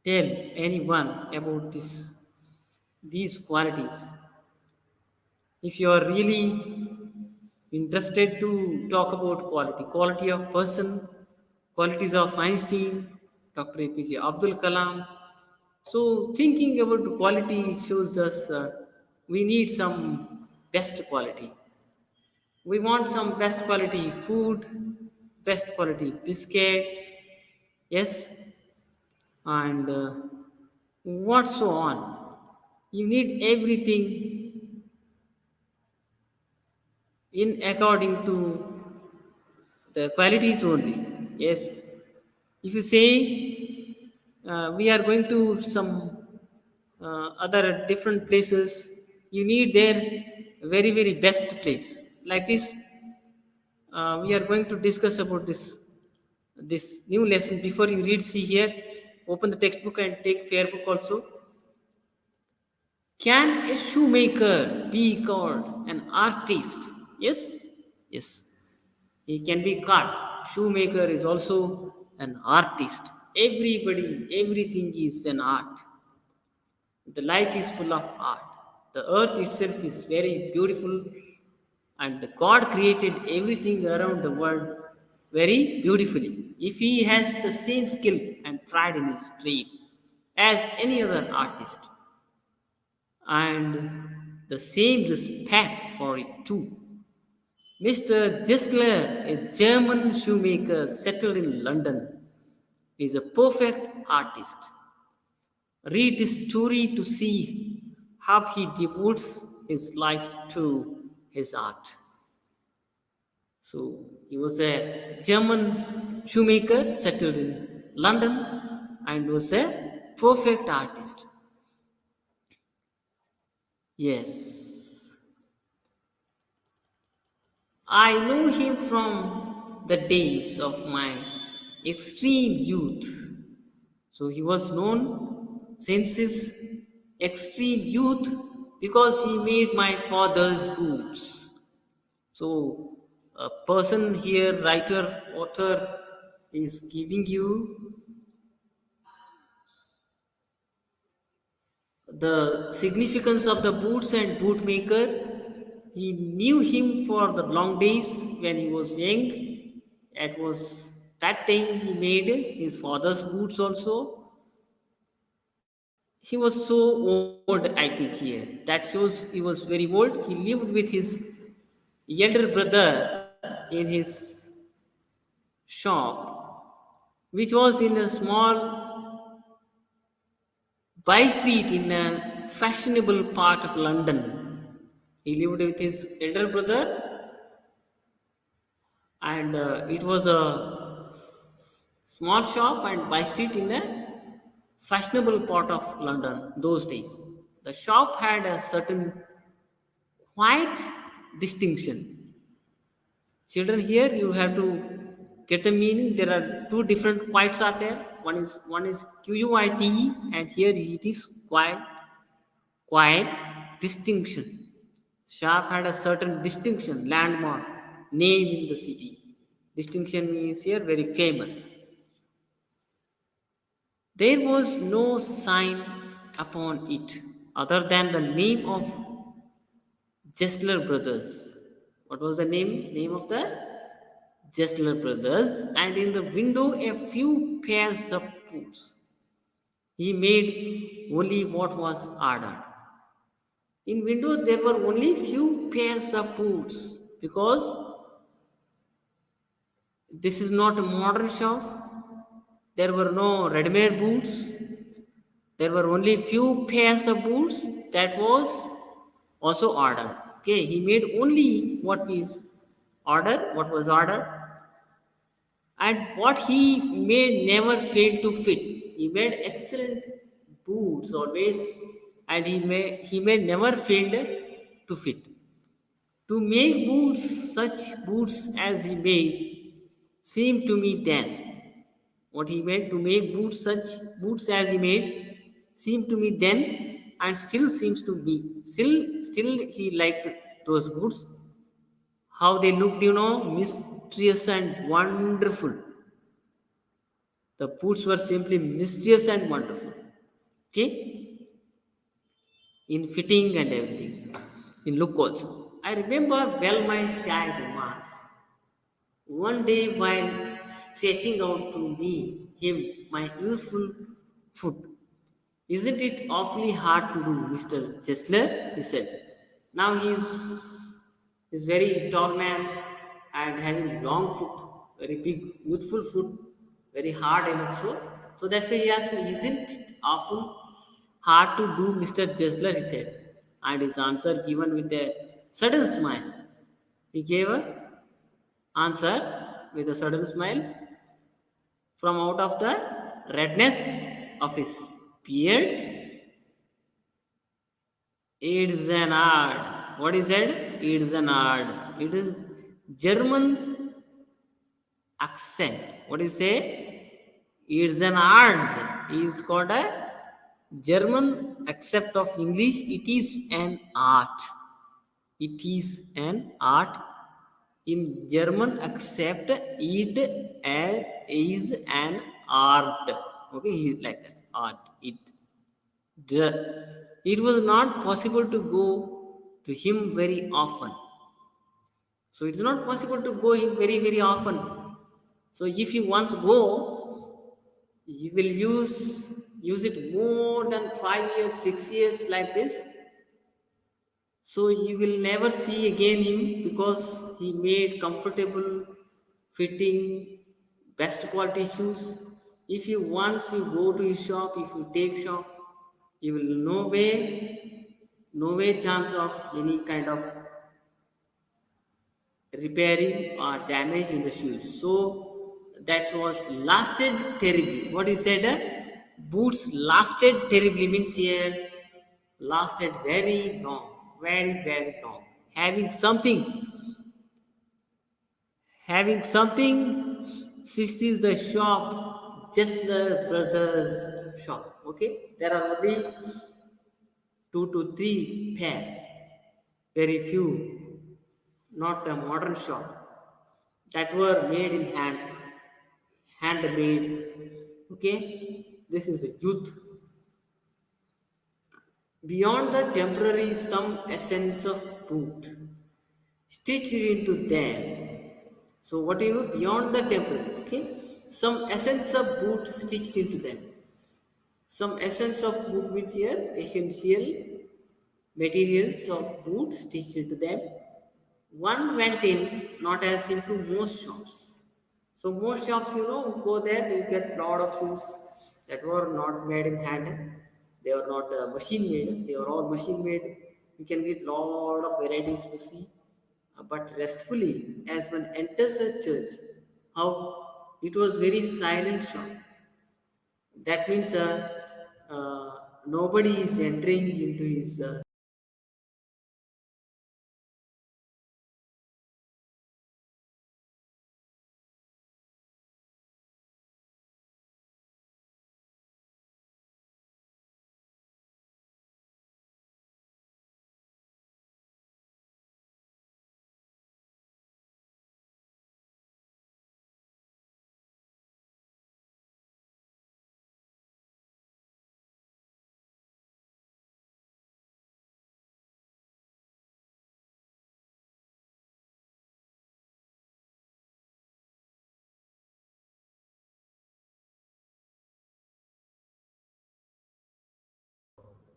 tell anyone about these qualities. If you are really interested to talk about quality of person, qualities of Einstein, Dr. APJ Abdul Kalam. So thinking about quality shows us we need some best quality. We want some best quality food, best quality biscuits, yes, and what so on. You need everything in according to the qualities only. Yes, if you say we are going to some other different places, you need their very best place. Like this, we are going to discuss about this new lesson. Before you read, see here, open the textbook and take fair book also. Can a shoemaker be called an artist? Yes, yes. He can be called. Shoemaker is also an artist. Everybody, everything is an art. The life is full of art. The earth itself is very beautiful, and God created everything around the world very beautifully. If he has the same skill and pride in his trade as any other artist, and the same respect for it too. Mr. Gessler, a German shoemaker settled in London, is a perfect artist. Read his story to see how he devotes his life to his art. So, he was a German shoemaker settled in London and was a perfect artist. Yes, I know him from the days of my extreme youth. So he was known since his extreme youth because he made my father's boots. So a person here, writer, author, is giving you the significance of the boots and bootmaker. He knew him for the long days when he was young. It was that time he made his father's boots also. He was so old, I think, here. That shows he was very old. He lived with his elder brother in his shop, which was in a small by street in a fashionable part of London. He lived with his elder brother, and it was a small shop and by street in a fashionable part of London those days. The shop had a certain quiet distinction. Children, here you have to get the meaning. There are two different quiets are there. One is QUITE, and here it is quiet distinction. Shop had a certain distinction, landmark, name in the city. Distinction means here very famous. There was no sign upon it other than the name of Gessler Brothers. What was the name? Name of the Gessler Brothers. And in the window, a few pairs of boots. He made only what was ordered. In window, there were only few pairs of boots because this is not a modern shop. There were no ready-made boots. There were only few pairs of boots that was also ordered. Okay, he made only what was ordered, and what he made never failed to fit. He made excellent boots always, and he made never failed to fit. To make such boots as he made, seemed to me then. What he made to make such boots as he made, seemed to me then, and still seems to me. Still he liked those boots. How they looked, mysterious and wonderful. The boots were simply mysterious and wonderful. Okay? In fitting and everything. In look also. I remember well my shy remarks. One day while stretching out to me, him, my youthful foot. Isn't it awfully hard to do, Mr. Chesler? He said. Now he's very tall man and having long foot, very big, youthful foot, very hard enough. So that's why he asked, isn't it awful hard to do, Mr. Chesler? He said. And his answer given with a sudden smile. He gave a answer with a sudden smile from out of the redness of his beard. It's an art. What is it? It's an art. It is German accent. What do you say? It's an art. It's called a German accept of English. It is an art. It is an art. In German accept it is an art. Okay, he like that. Art. It was not possible to go to him very often. So it's not possible to go him very, very often. So if you once go, you will use it more than 5 years, 6 years like this. So you will never see again him because he made comfortable, fitting, best quality shoes. If you once you go to his shop, if you take shop, you will no way chance of any kind of repairing or damage in the shoes. So that was lasted terribly. What he said, boots lasted terribly means here lasted very long, very, very long. Having something, this is the shop, just the brothers shop. Okay, there are only 2 to 3 pair, very few, not a modern shop that were made in handmade. Okay, this is a youth. Beyond the temporary, some essence of boot stitched into them. So, what do you know? Beyond the temporary, okay? Some essence of boot stitched into them. Some essence of boot means here essential materials of boot stitched into them. One went in, not as into most shops. So most shops, you go there, you get lot of shoes that were not made in hand. They were not machine made. They were all machine made. You can get lot of varieties to see. But restfully, as one enters a church, how it was very silent shop. That means nobody is entering into his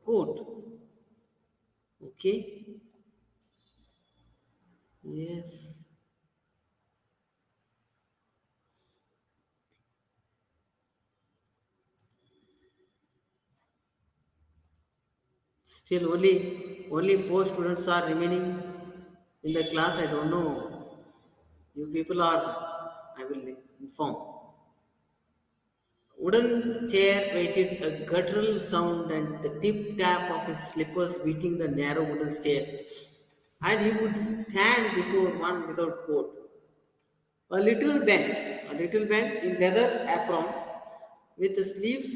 coat. Okay. Yes. Still only 4 students are remaining in the class. I don't know. You people are. I will inform. Wooden chair waited a guttural sound and the tip tap of his slippers beating the narrow wooden stairs. And he would stand before one without coat. A little bent in leather apron with the sleeves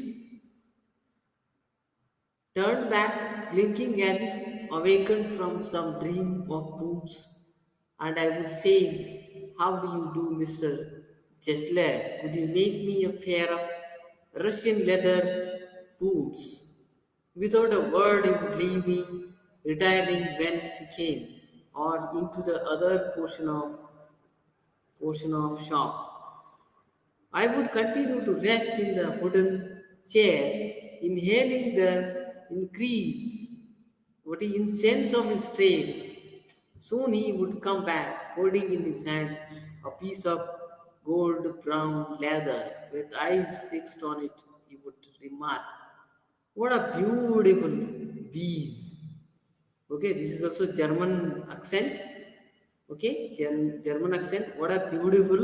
turned back, blinking as if awakened from some dream of boots. And I would say, how do you do, Mr. Chesler? Could you make me a pair of Russian leather boots. Without a word, he would leave me, retiring whence he came, or into the other portion of shop. I would continue to rest in the wooden chair, inhaling the increase, what is incense of his trade. Soon he would come back, holding in his hand a piece of gold brown leather with eyes fixed on it. He would remark, "What a beautiful bees!" Okay, this is also German accent. Okay, German accent. What a beautiful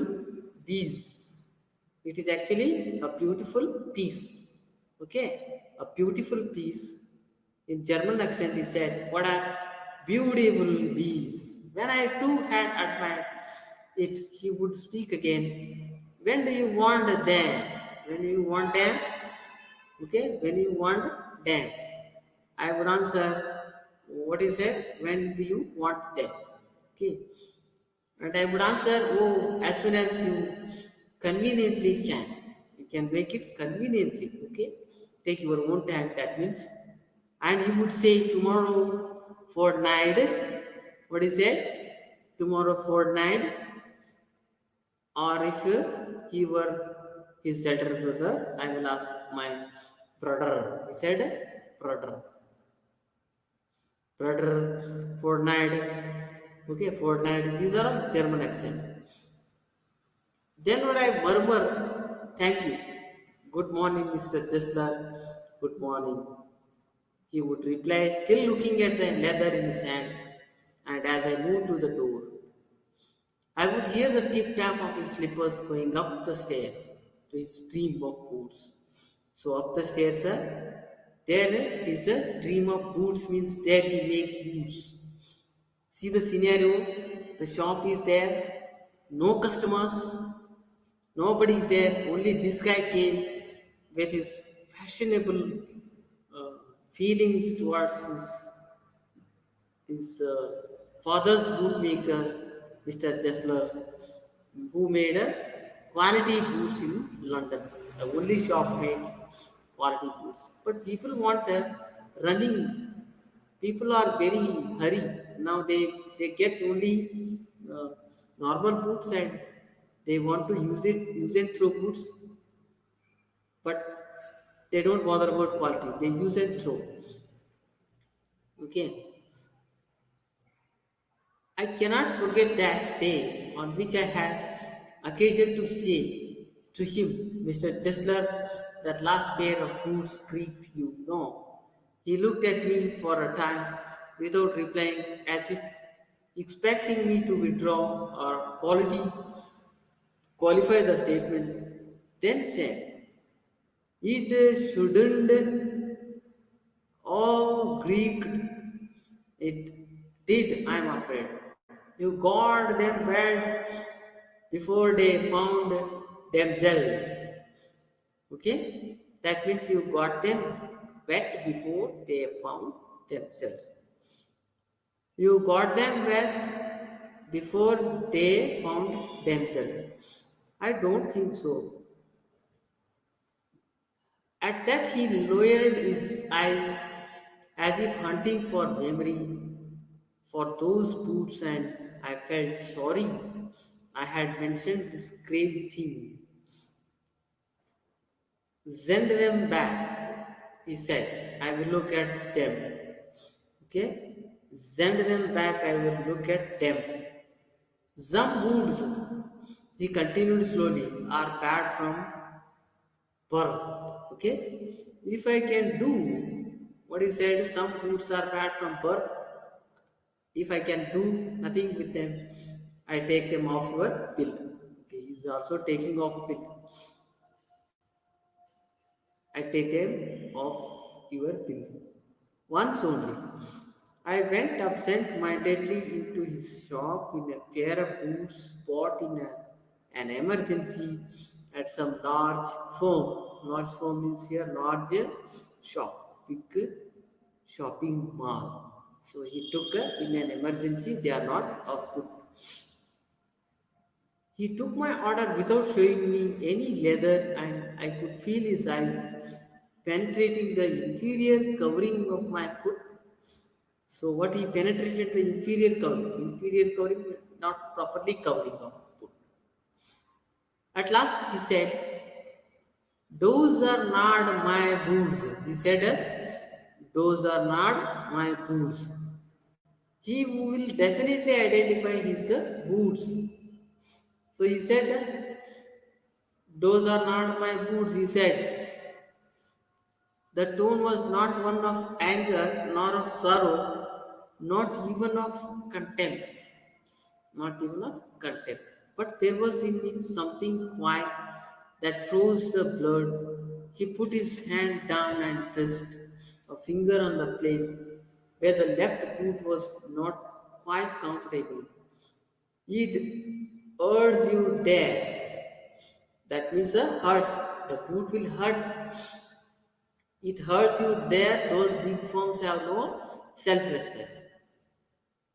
bees. It is actually a beautiful piece. Okay, a beautiful piece. In German accent, he said, "What a beautiful bees." When I too had admired it, he would speak again. "When do you want them? When do you want them?" Okay, when you want them. I would answer, "What is it? When do you want them?" Okay, and I would answer, "Oh, as soon as you conveniently can." You can make it conveniently, okay? Take your own time, that means. And he would say, "Tomorrow fortnight." What is it? Tomorrow fortnight. Or if he were his elder brother, I will ask my brother. He said, "Brother. Brother, fortnight." Okay, fortnight. These are all German accents. Then would I murmur, "Thank you. Good morning, Mr. Chesler. Good morning." He would reply, still looking at the leather in his hand. And as I moved to the door, I would hear the tip tap of his slippers going up the stairs to his dream of boots. So up the stairs, there is a dream of boots means there he make boots. See the scenario, the shop is there, no customers, nobody is there, only this guy came with his fashionable uh, feelings towards his father's bootmaker, Mr. Chesler, who made a quality boots in London. The only shop makes quality boots. But people want a running. People are very hurry. Now they get only uh, normal boots and they want to use and throw boots, but they don't bother about quality. They use and throw. Okay. I cannot forget that day on which I had occasion to say to him, "Mr. Chesler, that last pair of boots creaked you." No. He looked at me for a time without replying, as if expecting me to withdraw or qualify the statement, then said, "It shouldn't all creaked. It did, I'm afraid. You got them wet before they found themselves." Okay? That means you got them wet before they found themselves. You got them wet before they found themselves. I don't think so. At that, he lowered his eyes as if hunting for memory for those boots, and I felt sorry I had mentioned this grave thing. "Send them back," he said. "I will look at them." Okay? "Send them back, I will look at them. Some boots," he continued slowly, "are bad from birth." Okay? If I can do what he said, some boots are bad from birth. If I can do nothing with them, I take them off your bill. Okay, he's also taking off bill. I take them off your bill. Once only. I went absent-mindedly into his shop in a pair of boots bought in an emergency at some large firm. Large firm means here large shop, big shopping mall. So he took in an emergency. They are not of good. He took my order without showing me any leather, and I could feel his eyes penetrating the inferior covering of my foot. So, what he penetrated the inferior covering, not properly covering of foot. At last, he said, "Those are not my boots." He said, "Those are not my boots." He will definitely identify his boots. So he said, "Those are not my boots." He said, the tone was not one of anger nor of sorrow, not even of contempt, not even of contempt. But there was in it something quiet that froze the blood. He put his hand down and pressed a finger on the place where the left boot was not quite comfortable. It urges you there. That means hurts. The boot will hurt. It hurts you there. Those big firms have no self-respect.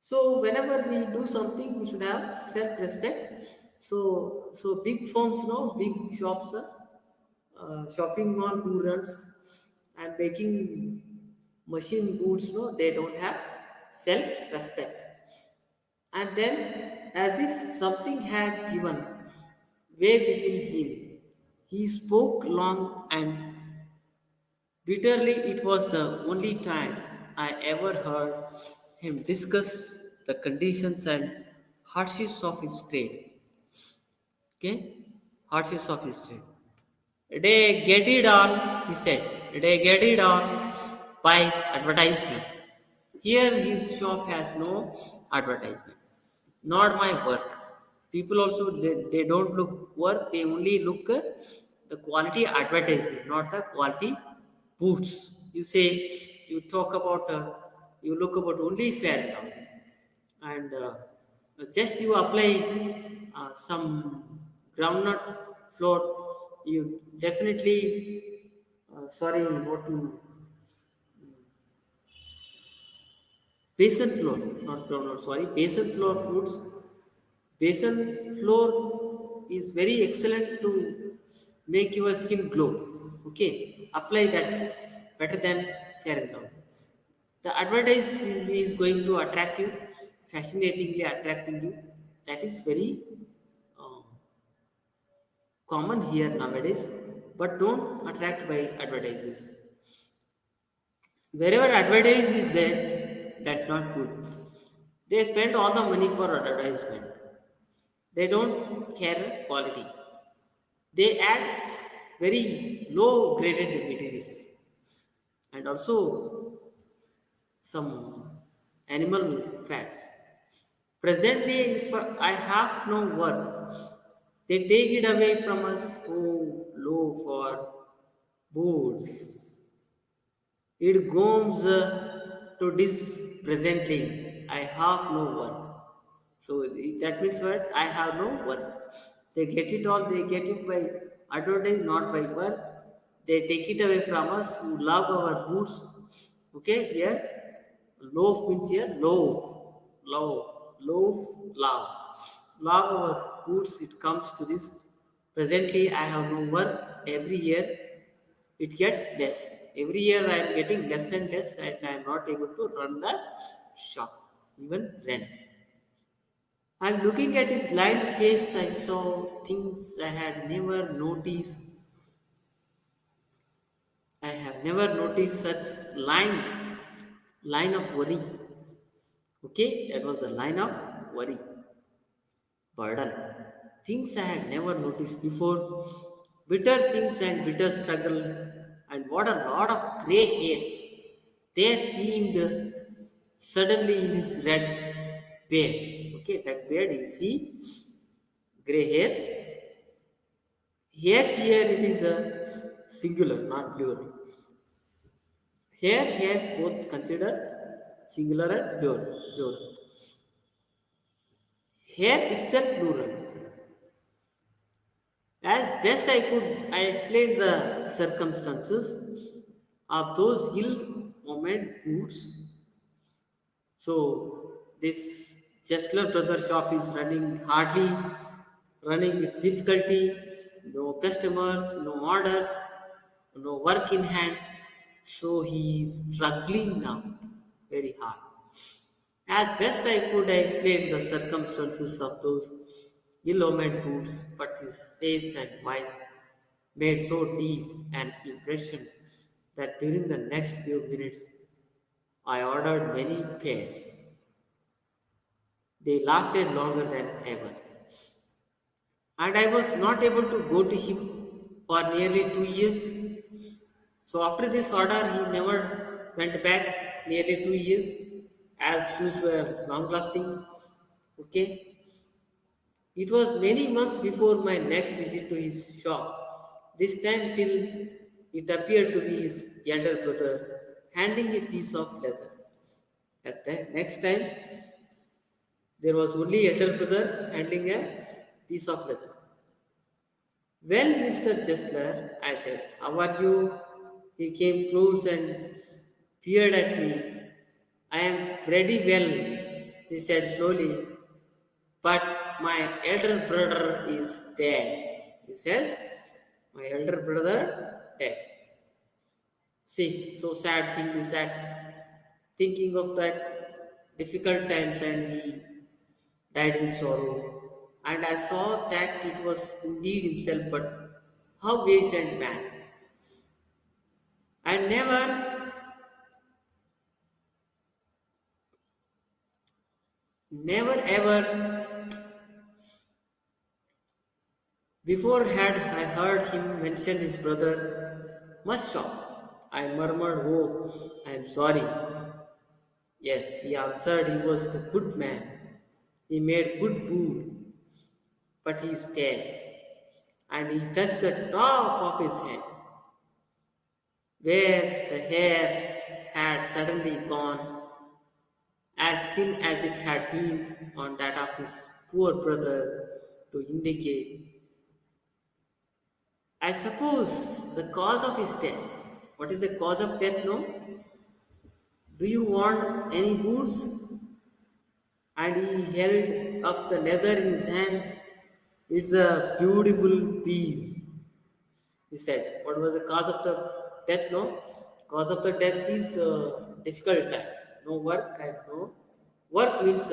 So whenever we do something, we should have self-respect. So big firms, no big shops, shopping mall who runs and making machine boots, no, they don't have self-respect. And then, as if something had given way within him, he spoke long and bitterly. It was the only time I ever heard him discuss the conditions and hardships of his trade. Okay? Hardships of his trade. They get it all, he said. They get it all by advertisement. Here his shop has no advertisement. Not my work. People also they don't look work, they only look the quality advertisement, not the quality boots. You say you talk about you look about only fair now, and just you apply some groundnut flour, you definitely sorry what to basin flour, not groundnut, sorry, basin flour fruits. Basin flour is very excellent to make your skin glow. Okay, apply that better than fair and lovely. The advertising is going to attract you, fascinatingly attracting you. That is very uh, common here nowadays. But don't attract by advertises. Wherever advertise is there, that's not good. They spend all the money for advertisement. They don't care quality. They add very low graded materials and also some animal fats. Presently, if I have no work, they take it away from us. Oh, low for boots. It goes to this presently. I have no work. So that means what? I have no work. They get it all, they get it by advertise, not by work. They take it away from us who love our boots. Okay, here, loaf means here, loaf, love. Love our boots, it comes to this. Presently, I have no work. Every year, it gets less. Every year, I am getting less and less, and I am not able to run the shop, even rent. And looking at his lined face, I saw things I had never noticed. I have never noticed such line of worry. Okay, that was the line of worry, burden. Things I had never noticed before. Bitter things and bitter struggle, and what a lot of grey hairs. There seemed suddenly in his red beard. Okay, that beard you see grey hairs. Yes, here it is a singular, not plural. Here, hairs both considered singular and plural. Here itself plural. As best I could, I explained the circumstances of those ill-omened boots. So this Chesler brother shop is running hardly running with difficulty, no customers, no orders, no work in hand. So he is struggling now very hard. As best I could, I explained the circumstances of those ill-omened boots, but his face and voice made so deep an impression that during the next few minutes I ordered many pairs. They lasted longer than ever. And I was not able to go to him for nearly 2 years. So after this order, he never went back nearly 2 years as shoes were long lasting. Okay, it was many months before my next visit to his shop. This time, till it appeared to be his elder brother handing a piece of leather. At the next time, there was only elder brother handling a piece of leather. Well, Mr. Chesler, I said, how are you? He came close and peered at me. I am pretty well, he said slowly, but my elder brother is dead. He said, my elder brother dead. See, so sad thing is that thinking of that difficult times and he died in sorrow. And I saw that it was indeed himself, but how waste and bad. I never ever before had I heard him mention his brother must shop. I murmured, oh, I am sorry. Yes, he answered he was a good man. He made good food, but he is dead. And he touched the top of his head, where the hair had suddenly gone as thin as it had been on that of his poor brother to indicate, I suppose, the cause of his death. What is the cause of death? No? Do you want any boots? And he held up the leather in his hand. It's a beautiful piece, he said. What was the cause of the death? No? Cause of the death is difficult time. No work and no work means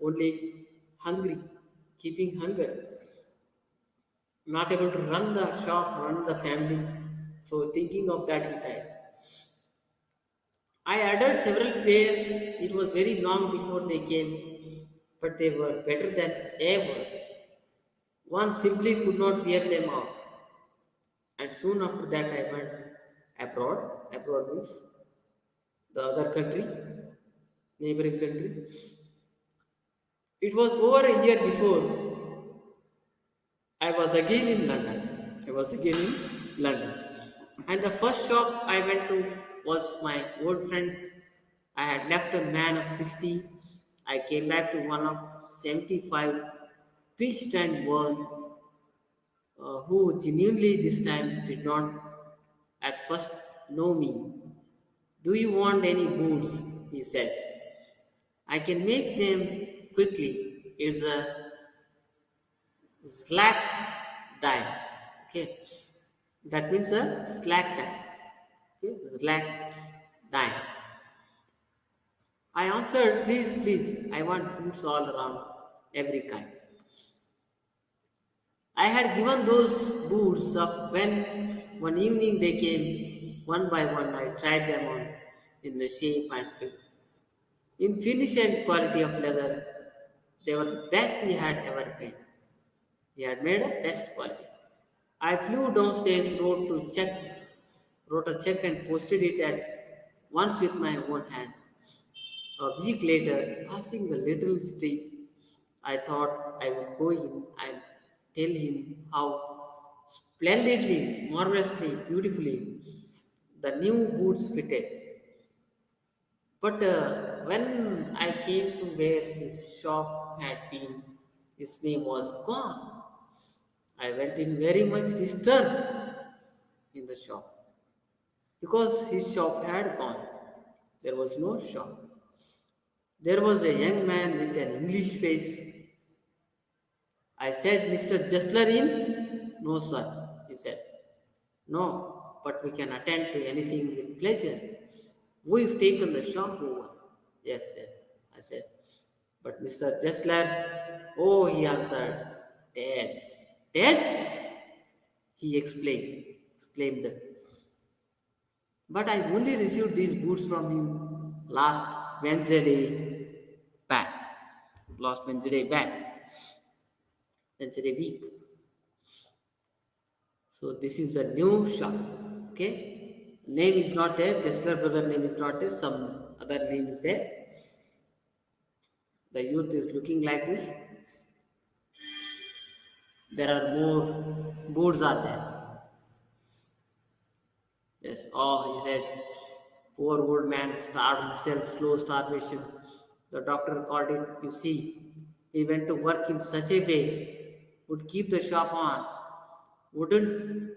only hungry, keeping hunger, not able to run the shop, run the family. So thinking of that, he died. I ordered several pairs. It was very long before they came, but they were better than ever. One simply could not wear them out. And soon after that, I went abroad. Abroad means the other country, neighboring country. It was over a year before I was again in London. I was again in London. And the first shop I went to was my old friend's. I had left a man of 60. I came back to one of 75, pitched and worn, who genuinely this time did not at first know me. Do you want any boots? He said. I can make them quickly. It's a slack dime. Okay. That means a slack time. Okay. Slack dime. I answered, please, please, I want boots all around, every kind. I had given those boots up when one evening they came, one by one. I tried them on in the shape and fit. In finish and quality of leather, they were the best he had ever made. He had made a best quality. I flew downstairs, wrote a check and posted it at once with my own hand. A week later, passing the little street, I thought I would go in and tell him how splendidly, marvelously, beautifully the new boots fitted. But when I came to where his shop had been, his name was gone. I went in very much disturbed in the shop because his shop had gone. There was no shop. There was a young man with an English face. I said, Mr. Jessler in? No, sir, he said. No, but we can attend to anything with pleasure. We've taken the shop over. Yes, yes, I said. But Mr. Jessler, oh, he answered, dead. Dead? He exclaimed. But I only received these boots from him last Wednesday back. Last Wednesday back. Wednesday week. So this is a new shop. Okay. Name is not there. Chester brother name is not there. Some other name is there. The youth is looking like this. There are more boards are there. Yes. Oh, he said, poor old man starved himself, slow starvation. The doctor called it. You see, he went to work in such a way, would keep the shop on, wouldn't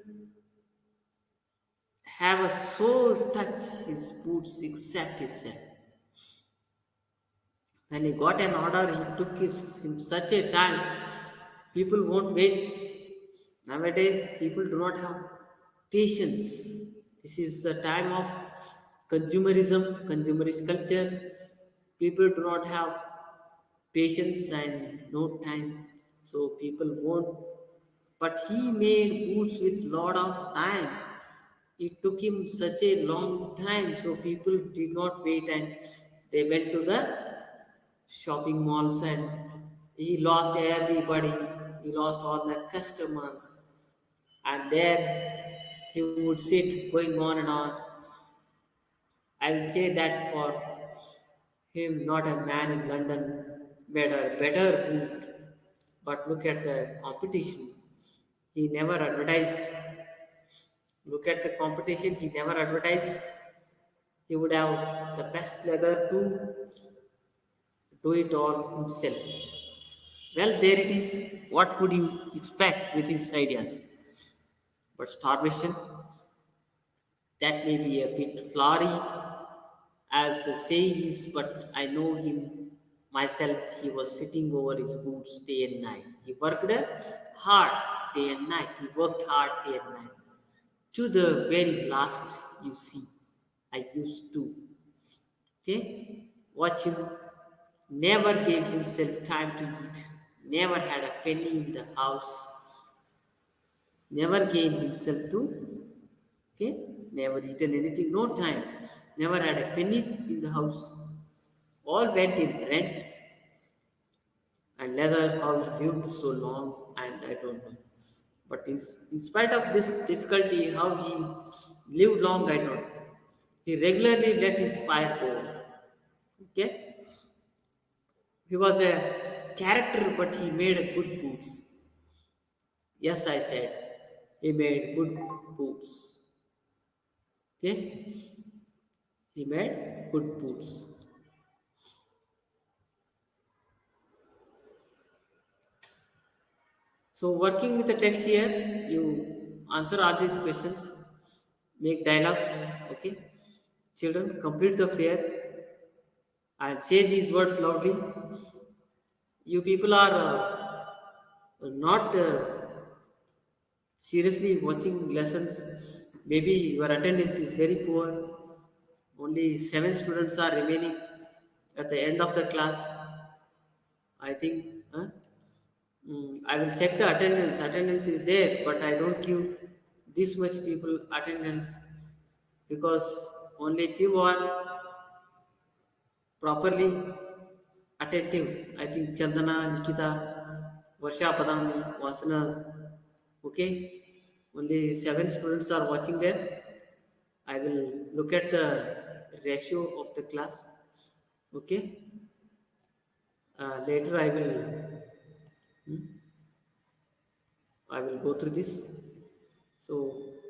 have a soul touch his boots except himself. When he got an order, he took him such a time. People won't wait. Nowadays, people do not have patience. This is a time of consumerism, consumerist culture. People do not have patience and no time. So people won't. But he made boots with lot of time. It took him such a long time, so people did not wait and they went to the shopping malls and he lost everybody, he lost all the customers, and there he would sit going on and on. I will say that for him, not a man in London made a better boot, but look at the competition. He never advertised. Look at the competition, he never advertised. He would have the best leather to do it all himself. Well, there it is. What could you expect with his ideas? But starvation, that may be a bit flowery, as the saying is, but I know him myself. He was sitting over his boots day and night. He worked hard day and night. He worked hard day and night. To the very last, you see, I used to. Okay? Watch him. Never gave himself time to eat. Never had a penny in the house. Never gave himself to, okay, never eaten anything, no time, never had a penny in the house, all went in rent and leather, how he lived so long, and I don't know. But in spite of this difficulty, how he lived long, I don't know. He regularly let his fire go. Okay, he was a character, but he made a good boots. Yes, I said, he made good boots. Okay, he made good boots. So working with the text here, you answer all these questions, make dialogues, okay? Children, complete the fair and say these words loudly. You people are not seriously watching lessons. Maybe your attendance is very poor. Only 7 students are remaining at the end of the class. I think, huh? I will check the attendance. Attendance is there, but I don't give this much people attendance because only few are properly attentive. I think Chandana, Nikita, Varsha, Padami, Vasana. Okay, only 7 students are watching there. I will look at the ratio of the class. Okay, later I will go through this. So